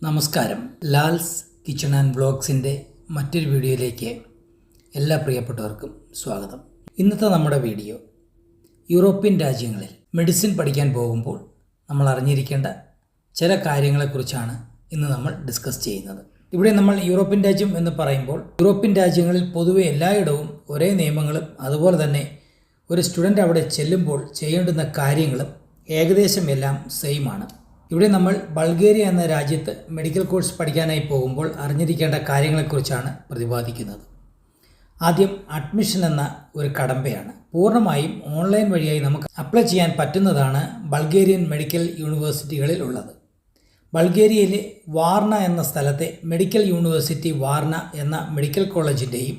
നമസ്കാരം. Lal's kitchen and വ്ളോഗ്സിൻ്റെ മറ്റൊരു വീഡിയോയിലേക്ക് എല്ലാ പ്രിയപ്പെട്ടവർക്കും സ്വാഗതം. ഇന്നത്തെ നമ്മുടെ വീഡിയോ യൂറോപ്യൻ രാജ്യങ്ങളിൽ മെഡിസിൻ പഠിക്കാൻ പോകുമ്പോൾ നമ്മൾ അറിഞ്ഞിരിക്കേണ്ട ചില കാര്യങ്ങളെക്കുറിച്ചാണ് ഇന്ന് നമ്മൾ ഡിസ്കസ് ചെയ്യുന്നത്. ഇവിടെ നമ്മൾ യൂറോപ്യൻ രാജ്യം എന്ന് പറയുമ്പോൾ യൂറോപ്യൻ രാജ്യങ്ങളിൽ പൊതുവെ എല്ലായിടവും ഒരേ നിയമങ്ങളും അതുപോലെ തന്നെ ഒരു സ്റ്റുഡൻ്റ് അവിടെ ചെല്ലുമ്പോൾ ചെയ്യേണ്ടുന്ന കാര്യങ്ങളും ഏകദേശം എല്ലാം സെയിമാണ്. ഇവിടെ നമ്മൾ ബൾഗേറിയ എന്ന രാജ്യത്ത് മെഡിക്കൽ കോഴ്സ് പഠിക്കാനായി പോകുമ്പോൾ അറിഞ്ഞിരിക്കേണ്ട കാര്യങ്ങളെക്കുറിച്ചാണ് പ്രതിപാദിക്കുന്നത്. ആദ്യം അഡ്മിഷൻ എന്ന ഒരു കടമ്പയാണ്. പൂർണ്ണമായും ഓൺലൈൻ വഴിയായി നമുക്ക് അപ്ലൈ ചെയ്യാൻ പറ്റുന്നതാണ് ബൾഗേറിയൻ മെഡിക്കൽ യൂണിവേഴ്സിറ്റികളിൽ ഉള്ളത്. ബൾഗേറിയയിലെ വാർണ എന്ന സ്ഥലത്തെ മെഡിക്കൽ യൂണിവേഴ്സിറ്റി വാർണ എന്ന മെഡിക്കൽ കോളേജിൻ്റെയും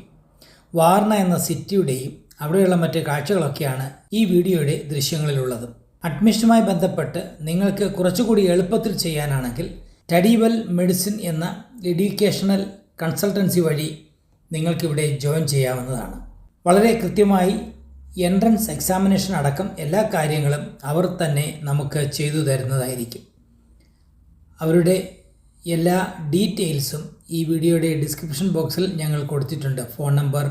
വാർണ എന്ന സിറ്റിയുടെയും അവിടെയുള്ള മറ്റ് കാഴ്ചകളൊക്കെയാണ് ഈ വീഡിയോയുടെ ദൃശ്യങ്ങളിലുള്ളത്. അഡ്മിഷനുമായി ബന്ധപ്പെട്ട് നിങ്ങൾക്ക് കുറച്ചുകൂടി എളുപ്പത്തിൽ ചെയ്യാനാണെങ്കിൽ സ്റ്റഡിവെൽ മെഡിസിൻ എന്ന എഡ്യൂക്കേഷണൽ കൺസൾട്ടൻസി വഴി നിങ്ങൾക്കിവിടെ ജോയിൻ ചെയ്യാവുന്നതാണ്. വളരെ കൃത്യമായി എൻട്രൻസ് എക്സാമിനേഷൻ അടക്കം എല്ലാ കാര്യങ്ങളും അവർ തന്നെ നമുക്ക് ചെയ്തു തരുന്നതായിരിക്കും. അവരുടെ എല്ലാ ഡീറ്റെയിൽസും ഈ വീഡിയോയുടെ ഡിസ്ക്രിപ്ഷൻ ബോക്സിൽ ഞങ്ങൾ കൊടുത്തിട്ടുണ്ട്. Phone number,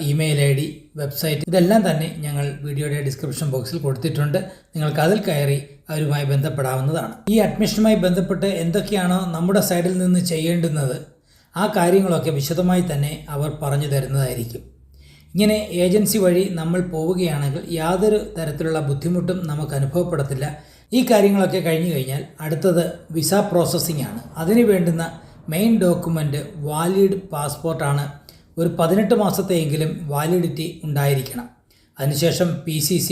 email I D, website ഇതെല്ലാം തന്നെ ഞങ്ങൾ വീഡിയോയുടെ ഡിസ്ക്രിപ്ഷൻ ബോക്സിൽ കൊടുത്തിട്ടുണ്ട്. നിങ്ങൾക്ക് അതിൽ കയറി അവരുമായി ബന്ധപ്പെടാവുന്നതാണ്. ഈ അഡ്മിഷനുമായി ബന്ധപ്പെട്ട് എന്തൊക്കെയാണോ നമ്മുടെ സൈഡിൽ നിന്ന് ചെയ്യേണ്ടുന്നത് ആ കാര്യങ്ങളൊക്കെ വിശദമായി തന്നെ അവർ പറഞ്ഞു തരുന്നതായിരിക്കും. ഇങ്ങനെ ഏജൻസി വഴി നമ്മൾ പോവുകയാണെങ്കിൽ യാതൊരു തരത്തിലുള്ള ബുദ്ധിമുട്ടും നമുക്ക് അനുഭവപ്പെടത്തില്ല. ഈ കാര്യങ്ങളൊക്കെ കഴിഞ്ഞു കഴിഞ്ഞാൽ അടുത്തത് വിസ പ്രോസസ്സിംഗ് ആണ്. അതിന് വേണ്ടുന്ന മെയിൻ ഡോക്യുമെൻ്റ് വാലിഡ് പാസ്പോർട്ടാണ്. ഒരു 18 മാസത്തെയെങ്കിലും വാലിഡിറ്റി ഉണ്ടായിരിക്കണം. അതിനുശേഷം PCC,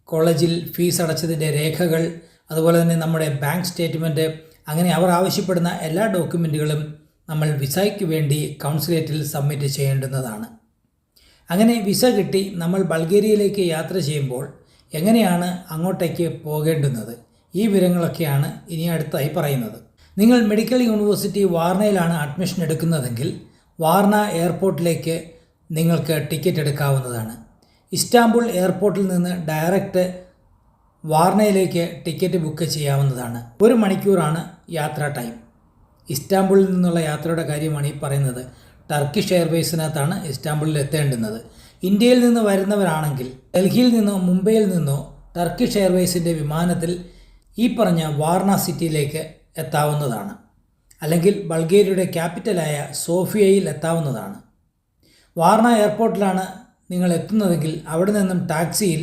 കോളേജിൽ ഫീസ് അടച്ചതിൻ്റെ രേഖകൾ, അതുപോലെ തന്നെ നമ്മുടെ ബാങ്ക് സ്റ്റേറ്റ്മെൻറ്റ്, അങ്ങനെ അവർ ആവശ്യപ്പെടുന്ന എല്ലാ ഡോക്യുമെൻറ്റുകളും നമ്മൾ വിസയ്ക്ക് വേണ്ടി കൗൺസിലേറ്റിൽ സബ്മിറ്റ് ചെയ്യേണ്ടുന്നതാണ്. അങ്ങനെ വിസ കിട്ടി നമ്മൾ ബൾഗേറിയയിലേക്ക് യാത്ര ചെയ്യുമ്പോൾ എങ്ങനെയാണ് അങ്ങോട്ടേക്ക് പോകേണ്ടുന്നത്, ഈ വിവരങ്ങളൊക്കെയാണ് ഇനി അടുത്തായി പറയുന്നത്. നിങ്ങൾ മെഡിക്കൽ യൂണിവേഴ്സിറ്റി വാർണയിലാണ് അഡ്മിഷൻ എടുക്കുന്നതെങ്കിൽ വാർണ എയർപോർട്ടിലേക്ക് നിങ്ങൾക്ക് ടിക്കറ്റ് എടുക്കാവുന്നതാണ്. ഇസ്താംബുൾ എയർപോർട്ടിൽ നിന്ന് ഡയറക്റ്റ് വാർണയിലേക്ക് ടിക്കറ്റ് ബുക്ക് ചെയ്യാവുന്നതാണ്. 1 മണിക്കൂറാണ് യാത്രാ ടൈം. ഇസ്താംബുളിൽ നിന്നുള്ള യാത്രയുടെ കാര്യമാണ് ഈ പറയുന്നത്. ടർക്കിഷ് എയർവേസിനകത്താണ് ഇസ്താംബുളിൽ എത്തേണ്ടുന്നത്. ഇന്ത്യയിൽ നിന്ന് വരുന്നവരാണെങ്കിൽ ഡൽഹിയിൽ നിന്നോ മുംബൈയിൽ നിന്നോ ടർക്കിഷ് എയർവേസിൻ്റെ വിമാനത്തിൽ ഈ പറഞ്ഞ വാർണ സിറ്റിയിലേക്ക് എത്താവുന്നതാണ്. അല്ലെങ്കിൽ ബൾഗേറിയയുടെ ക്യാപിറ്റലായ സോഫിയയിൽ എത്താവുന്നതാണ്. വാർണ എയർപോർട്ടിലാണ് നിങ്ങൾ എത്തുന്നതെങ്കിൽ അവിടെ നിന്നും ടാക്സിയിൽ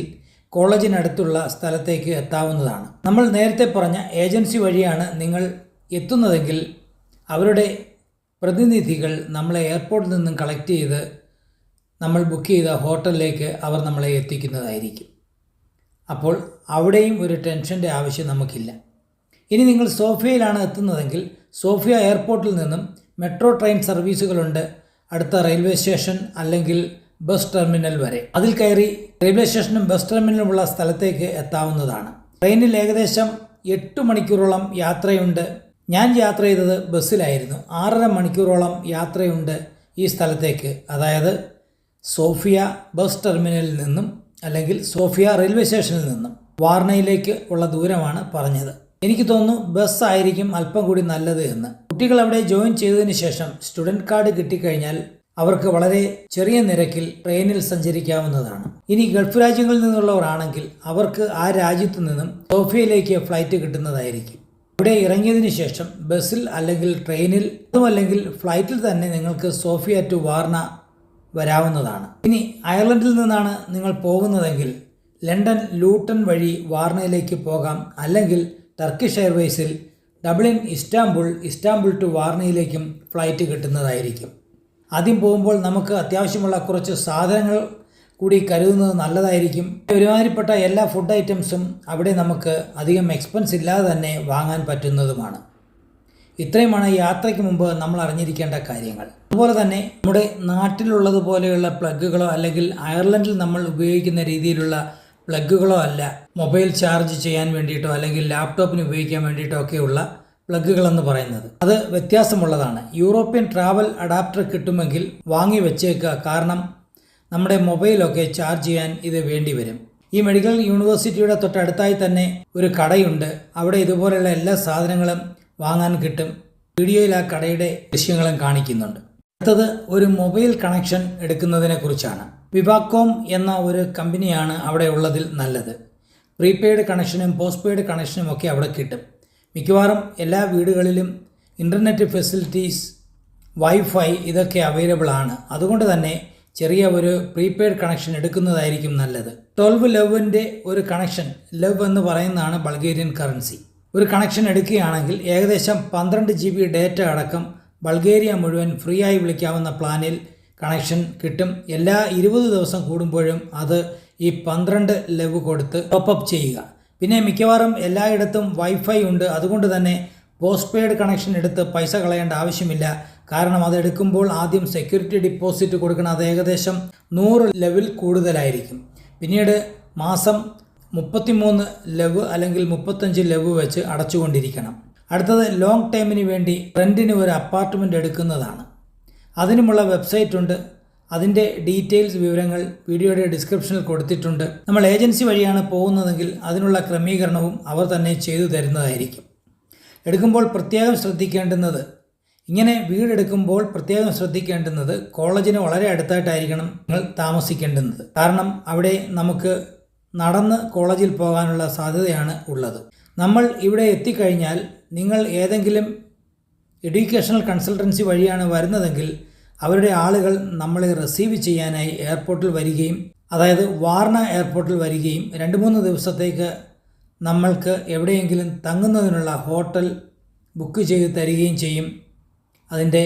കോളേജിനടുത്തുള്ള സ്ഥലത്തേക്ക് എത്താവുന്നതാണ്. നമ്മൾ നേരത്തെ പറഞ്ഞ ഏജൻസി വഴിയാണ് നിങ്ങൾ എത്തുന്നതെങ്കിൽ അവരുടെ പ്രതിനിധികൾ നമ്മളെ എയർപോർട്ടിൽ നിന്നും കളക്ട് ചെയ്ത് നമ്മൾ ബുക്ക് ചെയ്ത ഹോട്ടലിലേക്ക് അവർ നമ്മളെ എത്തിക്കുന്നതായിരിക്കും. അപ്പോൾ അവിടെയും ഒരു ടെൻഷൻ്റെ ആവശ്യം നമുക്കില്ല. ഇനി നിങ്ങൾ സോഫിയയിലാണ് എത്തുന്നതെങ്കിൽ സോഫിയ എയർപോർട്ടിൽ നിന്നും മെട്രോ ട്രെയിൻ സർവീസുകളുണ്ട് അടുത്ത റെയിൽവേ സ്റ്റേഷൻ അല്ലെങ്കിൽ ബസ് ടെർമിനൽ വരെ. അതിൽ കയറി റെയിൽവേ സ്റ്റേഷനും ബസ് ടെർമിനലുമുള്ള സ്ഥലത്തേക്ക് എത്താവുന്നതാണ്. ട്രെയിനിൽ ഏകദേശം 8 മണിക്കൂറോളം യാത്രയുണ്ട്. ഞാൻ യാത്ര ചെയ്തത് ബസ്സിലായിരുന്നു. 6.5 മണിക്കൂറോളം യാത്രയുണ്ട് ഈ സ്ഥലത്തേക്ക്. അതായത് സോഫിയ ബസ് ടെർമിനലിൽ നിന്നും അല്ലെങ്കിൽ സോഫിയ റെയിൽവേ സ്റ്റേഷനിൽ നിന്നും വാർണയിലേക്ക് ഉള്ള ദൂരമാണ് പറഞ്ഞത്. എനിക്ക് തോന്നുന്നു ബസ് ആയിരിക്കും അല്പം കൂടി നല്ലത് എന്ന്. കുട്ടികൾ അവിടെ ജോയിൻ ചെയ്തതിന് ശേഷം സ്റ്റുഡൻറ് കാർഡ് കിട്ടിക്കഴിഞ്ഞാൽ അവർക്ക് വളരെ ചെറിയ നിരക്കിൽ ട്രെയിനിൽ സഞ്ചരിക്കാവുന്നതാണ്. ഇനി ഗൾഫ് രാജ്യങ്ങളിൽ നിന്നുള്ളവരാണെങ്കിൽ അവർക്ക് ആ രാജ്യത്തു നിന്നും സോഫിയയിലേക്ക് ഫ്ലൈറ്റ് കിട്ടുന്നതായിരിക്കും. ഇവിടെ ഇറങ്ങിയതിന് ശേഷം ബസ്സിൽ അല്ലെങ്കിൽ ട്രെയിനിൽ അതുമല്ലെങ്കിൽ ഫ്ലൈറ്റിൽ തന്നെ നിങ്ങൾക്ക് സോഫിയ ടു വാർണ വരാവുന്നതാണ്. ഇനി അയർലൻഡിൽ നിന്നാണ് നിങ്ങൾ പോകുന്നതെങ്കിൽ ലണ്ടൻ ലൂട്ടൺ വഴി വാർണയിലേക്ക് പോകാം. അല്ലെങ്കിൽ ടർക്കിഷ് എയർവേസിൽ ഡബ്ലിൻ ഇസ്താംബുൾ ടു വാർണയിലേക്കും ഫ്ലൈറ്റ് കിട്ടുന്നതായിരിക്കും. ആദ്യം പോകുമ്പോൾ നമുക്ക് അത്യാവശ്യമുള്ള കുറച്ച് സാധനങ്ങൾ കൂടി കരുതുന്നത് നല്ലതായിരിക്കും. ഒരുമാതിരിപ്പെട്ട എല്ലാ ഫുഡ് ഐറ്റംസും അവിടെ നമുക്ക് അധികം എക്സ്പെൻസ് ഇല്ലാതെ തന്നെ വാങ്ങാൻ പറ്റുന്നതുമാണ്. ഇത്രയുമാണ് യാത്രയ്ക്ക് മുമ്പ് നമ്മൾ അറിഞ്ഞിരിക്കേണ്ട കാര്യങ്ങൾ. അതുപോലെ തന്നെ നമ്മുടെ നാട്ടിലുള്ളതുപോലെയുള്ള പ്ലഗുകളോ അല്ലെങ്കിൽ അയർലൻഡിൽ നമ്മൾ ഉപയോഗിക്കുന്ന രീതിയിലുള്ള പ്ലഗുകളോ അല്ല മൊബൈൽ ചാർജ് ചെയ്യാൻ വേണ്ടിയിട്ടോ അല്ലെങ്കിൽ ലാപ്ടോപ്പിന് ഉപയോഗിക്കാൻ വേണ്ടിയിട്ടോ ഒക്കെയുള്ള പ്ലഗുകളെന്ന് പറയുന്നത്. അത് വ്യത്യാസമുള്ളതാണ്. യൂറോപ്യൻ ട്രാവൽ അഡാപ്റ്റർ കിട്ടുമെങ്കിൽ വാങ്ങി വെച്ചേക്കുക. കാരണം നമ്മുടെ മൊബൈലൊക്കെ ചാർജ് ചെയ്യാൻ ഇത് വേണ്ടി വരും. ഈ മെഡിക്കൽ യൂണിവേഴ്സിറ്റിയുടെ തൊട്ടടുത്തായി തന്നെ ഒരു കടയുണ്ട്. അവിടെ ഇതുപോലെയുള്ള എല്ലാ സാധനങ്ങളും വാങ്ങാൻ കിട്ടും. വീഡിയോയിൽ ആ കടയുടെ ദൃശ്യങ്ങളും കാണിക്കുന്നുണ്ട്. അടുത്തത് ഒരു മൊബൈൽ കണക്ഷൻ എടുക്കുന്നതിനെ കുറിച്ചാണ്. വിവാകോം എന്ന ഒരു കമ്പനിയാണ് അവിടെ ഉള്ളതിൽ നല്ലത്. പ്രീപെയ്ഡ് കണക്ഷനും പോസ്റ്റ് പെയ്ഡ് കണക്ഷനും ഒക്കെ അവിടെ കിട്ടും. മിക്കവാറും എല്ലാ വീടുകളിലും ഇൻ്റർനെറ്റ് ഫെസിലിറ്റീസ്, വൈഫൈ ഇതൊക്കെ അവൈലബിൾ ആണ്. അതുകൊണ്ട് തന്നെ ചെറിയ ഒരു പ്രീപെയ്ഡ് കണക്ഷൻ എടുക്കുന്നതായിരിക്കും നല്ലത്. 12 ലെവിൻ്റെ ഒരു കണക്ഷൻ, ലെവ് എന്ന് പറയുന്നതാണ് ബൾഗേറിയൻ കറൻസി. ഒരു കണക്ഷൻ എടുക്കുകയാണെങ്കിൽ ഏകദേശം 12 GB ഡേറ്റ അടക്കം ബൾഗേറിയ മുഴുവൻ ഫ്രീ ആയി വിളിക്കാവുന്ന പ്ലാനിൽ കണക്ഷൻ കിട്ടും. എല്ലാ 20 ദിവസം കൂടുമ്പോഴും അത് ഈ 12 ലെവ് കൊടുത്ത് ടോപ്പപ്പ് ചെയ്യുക. പിന്നെ മിക്കവാറും എല്ലായിടത്തും വൈഫൈ ഉണ്ട്. അതുകൊണ്ട് തന്നെ പോസ്റ്റ് പെയ്ഡ് കണക്ഷൻ എടുത്ത് പൈസ കളയേണ്ട ആവശ്യമില്ല. കാരണം അതെടുക്കുമ്പോൾ ആദ്യം സെക്യൂരിറ്റി ഡിപ്പോസിറ്റ് കൊടുക്കണം. അത് ഏകദേശം 100 ലെവിൽ കൂടുതലായിരിക്കും. പിന്നീട് മാസം 33 ലെവ് അല്ലെങ്കിൽ 35 ലെവ് വെച്ച് അടച്ചുകൊണ്ടിരിക്കണം. അടുത്തത് ലോങ് ടൈമിന് വേണ്ടി റെൻറ്റിന് ഒരു അപ്പാർട്ട്മെൻറ്റ് എടുക്കുന്നതാണ്. അതിനുമുള്ള വെബ്സൈറ്റ് ഉണ്ട്. അതിൻ്റെ ഡീറ്റെയിൽസ് വിവരങ്ങൾ വീഡിയോയുടെ ഡിസ്ക്രിപ്ഷനിൽ കൊടുത്തിട്ടുണ്ട്. നമ്മൾ ഏജൻസി വഴിയാണ് പോകുന്നതെങ്കിൽ അതിനുള്ള ക്രമീകരണവും അവർ തന്നെ ചെയ്തു തരുന്നതായിരിക്കും. എടുക്കുമ്പോൾ പ്രത്യേകം ശ്രദ്ധിക്കേണ്ടുന്നത്, ഇങ്ങനെ വീടെടുക്കുമ്പോൾ പ്രത്യേകം ശ്രദ്ധിക്കേണ്ടുന്നത് കോളേജിന് വളരെ അടുത്തായിട്ടായിരിക്കണം നിങ്ങൾ താമസിക്കേണ്ടുന്നത്. കാരണം അവിടെ നമുക്ക് നടന്ന് കോളേജിൽ പോകാനുള്ള സാധ്യതയാണ് ഉള്ളത്. നമ്മൾ ഇവിടെ എത്തിക്കഴിഞ്ഞാൽ നിങ്ങൾ ഏതെങ്കിലും എഡ്യൂക്കേഷണൽ കൺസൾട്ടൻസി വഴിയാണ് വരുന്നതെങ്കിൽ അവരുടെ ആളുകൾ നമ്മളെ റിസീവ് ചെയ്യാനായി എയർപോർട്ടിൽ വരികയും, അതായത് വാർണ എയർപോർട്ടിൽ വരികയും 2-3 ദിവസത്തേക്ക് നമ്മൾക്ക് എവിടെയെങ്കിലും തങ്ങുന്നതിനുള്ള ഹോട്ടൽ ബുക്ക് ചെയ്ത് തരികയും ചെയ്യും. അതിൻ്റെ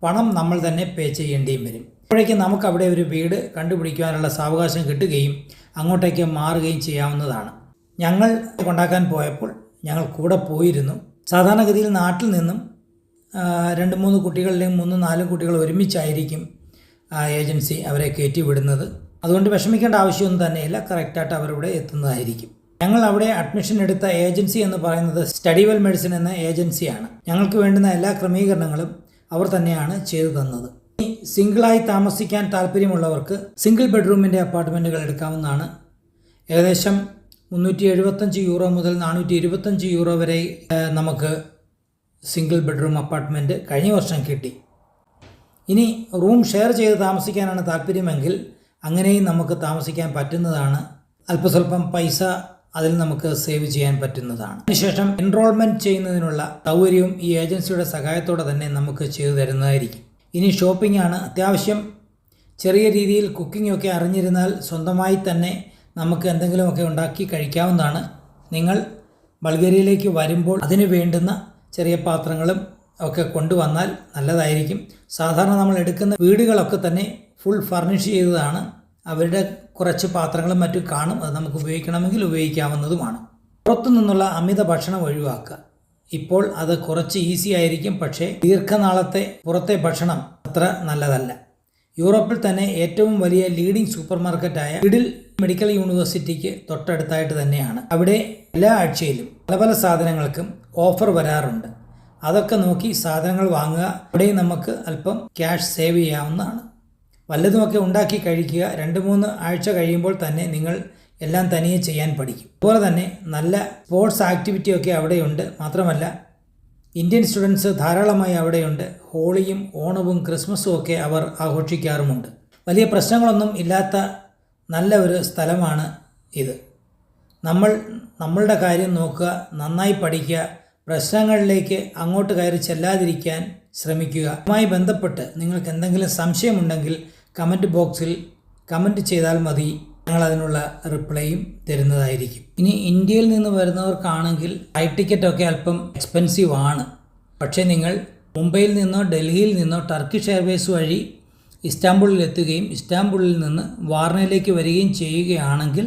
പണം നമ്മൾ തന്നെ പേ ചെയ്യേണ്ടിയും വരും. അപ്പോഴേക്കും നമുക്ക് അവിടെ ഒരു വീട് കണ്ടുപിടിക്കുവാനുള്ള സാവകാശം കിട്ടുകയും അങ്ങോട്ടേക്ക് മാറുകയും ചെയ്യാവുന്നതാണ്. ഞങ്ങൾ കൊണ്ടാക്കാൻ പോയപ്പോൾ ഞങ്ങൾ കൂടെ പോയിരുന്നു. സാധാരണഗതിയിൽ നാട്ടിൽ നിന്നും 2-3 കുട്ടികൾ അല്ലെങ്കിൽ 3-4 കുട്ടികൾ ഒരുമിച്ചായിരിക്കും ഏജൻസി അവരെ കയറ്റി വിടുന്നത്. അതുകൊണ്ട് വിഷമിക്കേണ്ട ആവശ്യമൊന്നും തന്നെയില്ല. കറക്റ്റായിട്ട് അവരിവിടെ എത്തുന്നതായിരിക്കും. ഞങ്ങൾ അവിടെ അഡ്മിഷൻ എടുത്ത ഏജൻസി എന്ന് പറയുന്നത് സ്റ്റഡി വെൽ മെഡിസിൻ എന്ന ഏജൻസിയാണ്. ഞങ്ങൾക്ക് വേണ്ടുന്ന എല്ലാ ക്രമീകരണങ്ങളും അവർ തന്നെയാണ് ചെയ്തു തന്നത്. സിംഗിളായി താമസിക്കാൻ താല്പര്യമുള്ളവർക്ക് സിംഗിൾ ബെഡ്റൂമിൻ്റെ അപ്പാർട്ട്മെൻറ്റുകൾ എടുക്കാവുന്നതാണ്. ഏകദേശം €375 മുതൽ €425 വരെ നമുക്ക് സിംഗിൾ ബെഡ്റൂം അപ്പാർട്ട്മെൻറ്റ് കഴിഞ്ഞ വർഷം കിട്ടി. ഇനി റൂം ഷെയർ ചെയ്ത് താമസിക്കാനാണ് താല്പര്യമെങ്കിൽ അങ്ങനെയും നമുക്ക് താമസിക്കാൻ പറ്റുന്നതാണ്. അല്പസ്വല്പം പൈസ അതിൽ നമുക്ക് സേവ് ചെയ്യാൻ പറ്റുന്നതാണ്. അതിനുശേഷം എൻറോൾമെൻറ്റ് ചെയ്യുന്നതിനുള്ള സൗകര്യവും ഈ ഏജൻസിയുടെ സഹായത്തോടെ തന്നെ നമുക്ക് ചെയ്തു തരുന്നതായിരിക്കും. ഇനി ഷോപ്പിംഗ് ആണ്. അത്യാവശ്യം ചെറിയ രീതിയിൽ കുക്കിംഗ് ഒക്കെ അറിഞ്ഞിരുന്നാൽ സ്വന്തമായി തന്നെ നമുക്ക് എന്തെങ്കിലുമൊക്കെ ഉണ്ടാക്കി കഴിക്കാവുന്നതാണ്. നിങ്ങൾ ബൾഗേറിയയിലേക്ക് വരുമ്പോൾ അതിന് വേണ്ടുന്ന ചെറിയ പാത്രങ്ങളും ഒക്കെ കൊണ്ടുവന്നാൽ നല്ലതായിരിക്കും. സാധാരണ നമ്മൾ എടുക്കുന്ന വീടുകളൊക്കെ തന്നെ ഫുൾ ഫർണിഷ് ചെയ്തതാണ്. അവരുടെ കുറച്ച് പാത്രങ്ങളും മറ്റും കാണും. അത് നമുക്ക് ഉപയോഗിക്കണമെങ്കിൽ ഉപയോഗിക്കാവുന്നതുമാണ്. പുറത്തു നിന്നുള്ള അമിത ഭക്ഷണം ഒഴിവാക്കുക. ഇപ്പോൾ അത് കുറച്ച് ഈസി ആയിരിക്കും, പക്ഷേ ദീർഘനാളത്തെ പുറത്തെ ഭക്ഷണം അത്ര നല്ലതല്ല. യൂറോപ്പിൽ തന്നെ ഏറ്റവും വലിയ ലീഡിംഗ് സൂപ്പർ മാർക്കറ്റായ ലിഡിൽ മെഡിക്കൽ യൂണിവേഴ്സിറ്റിക്ക് തൊട്ടടുത്തായിട്ട് തന്നെയാണ്. അവിടെ എല്ലാ ആഴ്ചയിലും പല പല സാധനങ്ങൾക്കും ഓഫർ വരാറുണ്ട്. അതൊക്കെ നോക്കി സാധനങ്ങൾ വാങ്ങുക. അവിടെ നമുക്ക് അല്പം ക്യാഷ് സേവ് ചെയ്യാവുന്നതാണ്. വല്ലതുമൊക്കെ ഉണ്ടാക്കി കഴിക്കുക. 2-3 ആഴ്ച കഴിയുമ്പോൾ തന്നെ നിങ്ങൾ എല്ലാം തനിയെ ചെയ്യാൻ പഠിക്കും. അതുപോലെ തന്നെ നല്ല സ്പോർട്സ് ആക്ടിവിറ്റിയൊക്കെ അവിടെയുണ്ട്. മാത്രമല്ല ഇന്ത്യൻ സ്റ്റുഡൻസ് ധാരാളമായി അവിടെയുണ്ട്. ഹോളിയും ഓണവും ക്രിസ്മസും ഒക്കെ അവർ ആഘോഷിക്കാറുമുണ്ട്. വലിയ പ്രശ്നങ്ങളൊന്നും ഇല്ലാത്ത നല്ല ഒരു സ്ഥലമാണ് ഇത്. നമ്മളുടെ കാര്യം നോക്കുക, നന്നായി പഠിക്കുക, പ്രശ്നങ്ങളിലേക്ക് അങ്ങോട്ട് കയറി ചെല്ലാതിരിക്കാൻ ശ്രമിക്കുക. അതുമായി ബന്ധപ്പെട്ട് നിങ്ങൾക്ക് എന്തെങ്കിലും സംശയമുണ്ടെങ്കിൽ കമൻറ്റ് ബോക്സിൽ കമൻറ്റ് ചെയ്താൽ മതി. ഞങ്ങൾ അതിനുള്ള റിപ്ലൈയും തരുന്നതായിരിക്കും. ഇനി ഇന്ത്യയിൽ നിന്ന് വരുന്നവർക്കാണെങ്കിൽ ഫ്ലൈറ്റ് ടിക്കറ്റൊക്കെ അല്പം എക്സ്പെൻസീവ് ആണ്. പക്ഷേ നിങ്ങൾ മുംബൈയിൽ നിന്നോ ഡൽഹിയിൽ നിന്നോ ടർക്കിഷ് എയർവേസ് വഴി ഇസ്താംബുളിൽ എത്തുകയും ഇസ്താംബുളിൽ നിന്ന് വാർണയിലേക്ക് വരികയും ചെയ്യുകയാണെങ്കിൽ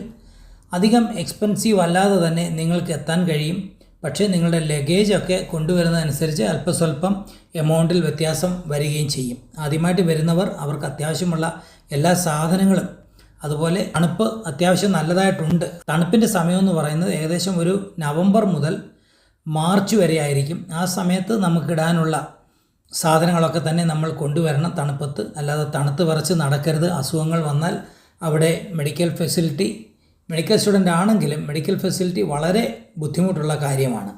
അധികം എക്സ്പെൻസീവ് അല്ലാതെ തന്നെ നിങ്ങൾക്ക് എത്താൻ കഴിയും. പക്ഷേ നിങ്ങളുടെ ലഗേജൊക്കെ കൊണ്ടുവരുന്നതനുസരിച്ച് അല്പസ്വല്പം എമൗണ്ടിൽ വ്യത്യാസം വരികയും ചെയ്യും. ആദ്യമായിട്ട് വരുന്നവർ അവർക്ക് അത്യാവശ്യമുള്ള എല്ലാ സാധനങ്ങളും, അതുപോലെ തണുപ്പ് അത്യാവശ്യം നല്ലതായിട്ടുണ്ട്. തണുപ്പിൻ്റെ സമയമെന്ന് പറയുന്നത് ഏകദേശം ഒരു നവംബർ മുതൽ മാർച്ച് വരെ ആയിരിക്കും. ആ സമയത്ത് നമുക്കിടാനുള്ള സാധനങ്ങളൊക്കെ തന്നെ നമ്മൾ കൊണ്ടുവരണം തണുപ്പത്ത്. അല്ലാതെ തണുത്ത് വിറച്ച് നടക്കരുത്. അസുഖങ്ങൾ വന്നാൽ അവിടെ മെഡിക്കൽ സ്റ്റുഡൻ്റ് ആണെങ്കിലും മെഡിക്കൽ ഫെസിലിറ്റി വളരെ ബുദ്ധിമുട്ടുള്ള കാര്യമാണ്.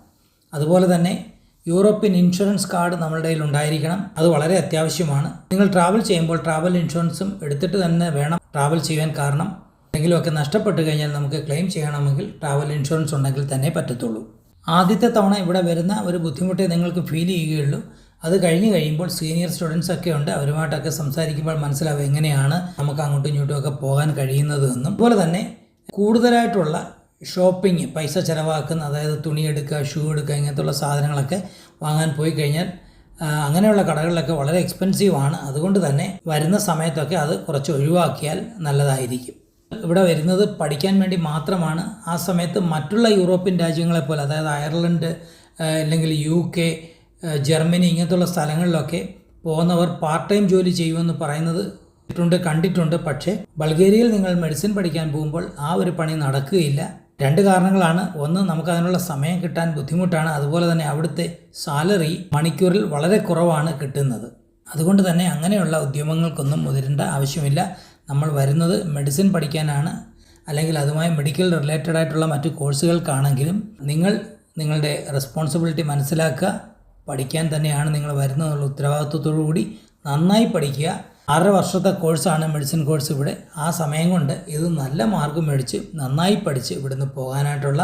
അതുപോലെ തന്നെ യൂറോപ്യൻ ഇൻഷുറൻസ് കാർഡ് നമ്മളുടെ കയ്യിൽ ഉണ്ടായിരിക്കണം. അത് വളരെ അത്യാവശ്യമാണ്. നിങ്ങൾ ട്രാവൽ ചെയ്യുമ്പോൾ ട്രാവൽ ഇൻഷുറൻസും എടുത്തിട്ട് തന്നെ വേണം ട്രാവൽ ചെയ്യാൻ. കാരണം എന്തെങ്കിലുമൊക്കെ നഷ്ടപ്പെട്ട് കഴിഞ്ഞാൽ നമുക്ക് ക്ലെയിം ചെയ്യണമെങ്കിൽ ട്രാവൽ ഇൻഷുറൻസ് ഉണ്ടെങ്കിൽ തന്നെ പറ്റത്തുള്ളൂ. ആദ്യത്തെ തവണ ഇവിടെ വരുന്ന ഒരു ബുദ്ധിമുട്ടേ നിങ്ങൾക്ക് ഫീൽ ചെയ്യുകയുള്ളൂ. അത് കഴിയുമ്പോൾ സീനിയർ സ്റ്റുഡൻസ് ഒക്കെ ഉണ്ട്. അവരുമായിട്ടൊക്കെ സംസാരിക്കുമ്പോൾ മനസ്സിലാവും എങ്ങനെയാണ് നമുക്ക് അങ്ങോട്ടും ഇങ്ങോട്ടും ഒക്കെ പോകാൻ കഴിയുന്നത് എന്നും. അതുപോലെ തന്നെ കൂടുതലായിട്ടുള്ള ഷോപ്പിംഗ്, പൈസ ചിലവാക്കുന്ന, അതായത് തുണി എടുക്കുക, ഷൂ എടുക്കുക, ഇങ്ങനത്തുള്ള സാധനങ്ങളൊക്കെ വാങ്ങാൻ പോയി കഴിഞ്ഞാൽ അങ്ങനെയുള്ള കടകളിലൊക്കെ വളരെ എക്സ്പെൻസീവാണ്. അതുകൊണ്ട് തന്നെ വരുന്ന സമയത്തൊക്കെ അത് കുറച്ച് ഒഴിവാക്കിയാൽ നല്ലതായിരിക്കും. ഇവിടെ വരുന്നത് പഠിക്കാൻ വേണ്ടി മാത്രമാണ്. ആ സമയത്ത് മറ്റുള്ള യൂറോപ്യൻ രാജ്യങ്ങളെപ്പോലെ, അതായത് അയർലൻഡ് അല്ലെങ്കിൽ UK, ജർമ്മനി ഇങ്ങനത്തുള്ള സ്ഥലങ്ങളിലൊക്കെ പോകുന്നവർ പാർട്ട് ടൈം ജോലി ചെയ്യുമെന്ന് പറയുന്നത് കണ്ടിട്ടുണ്ട്. പക്ഷേ ബൾഗേറിയയിൽ നിങ്ങൾ മെഡിസിൻ പഠിക്കാൻ പോകുമ്പോൾ ആ ഒരു പണി നടക്കുകയില്ല. 2 കാരണങ്ങളാണ്. ഒന്ന്, നമുക്ക് അതിനുള്ള സമയം കിട്ടാൻ ബുദ്ധിമുട്ടാണ്. അതുപോലെ തന്നെ അവിടുത്തെ സാലറി മണിക്കൂറിൽ വളരെ കുറവാണ് കിട്ടുന്നത്. അതുകൊണ്ട് തന്നെ അങ്ങനെയുള്ള ഉദ്യമങ്ങൾക്കൊന്നും മുതിരേണ്ട ആവശ്യമില്ല. നമ്മൾ വരുന്നത് മെഡിസിൻ പഠിക്കാനാണ്, അല്ലെങ്കിൽ അതുമായി മെഡിക്കൽ റിലേറ്റഡ് ആയിട്ടുള്ള മറ്റു കോഴ്സുകൾക്കാണെങ്കിലും നിങ്ങളുടെ റെസ്പോൺസിബിലിറ്റി മനസ്സിലാക്കുക. പഠിക്കാൻ തന്നെയാണ് നിങ്ങൾ വരുന്നതെന്നുള്ള ഉത്തരവാദിത്വത്തോടു കൂടി നന്നായി പഠിക്കുക. 6 വർഷത്തെ കോഴ്സാണ് മെഡിസിൻ കോഴ്സ് ഇവിടെ. ആ സമയം കൊണ്ട് ഇത് നല്ല മാർക്ക് മേടിച്ച് നന്നായി പഠിച്ച് ഇവിടുന്ന് പോകാനായിട്ടുള്ള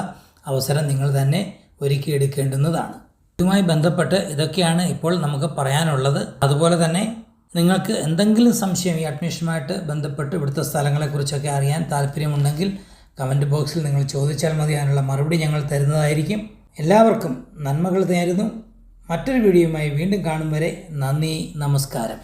അവസരം നിങ്ങൾ തന്നെ ഒരുക്കിയെടുക്കേണ്ടുന്നതാണ്. ഇതുമായി ബന്ധപ്പെട്ട് ഇതൊക്കെയാണ് ഇപ്പോൾ നമുക്ക് പറയാനുള്ളത്. അതുപോലെ തന്നെ നിങ്ങൾക്ക് എന്തെങ്കിലും സംശയം ഈ അഡ്മിഷനുമായിട്ട് ബന്ധപ്പെട്ട് ഇവിടുത്തെ സ്ഥലങ്ങളെക്കുറിച്ചൊക്കെ അറിയാൻ താല്പര്യമുണ്ടെങ്കിൽ കമൻറ്റ് ബോക്സിൽ നിങ്ങൾ ചോദിച്ചാൽ മതി. അതിനുള്ള മറുപടി ഞങ്ങൾ തരുന്നതായിരിക്കും. എല്ലാവർക്കും നന്മകൾ നേരുന്നു. മറ്റൊരു വീഡിയോയുമായി വീണ്ടും കാണും വരെ നന്ദി, നമസ്കാരം.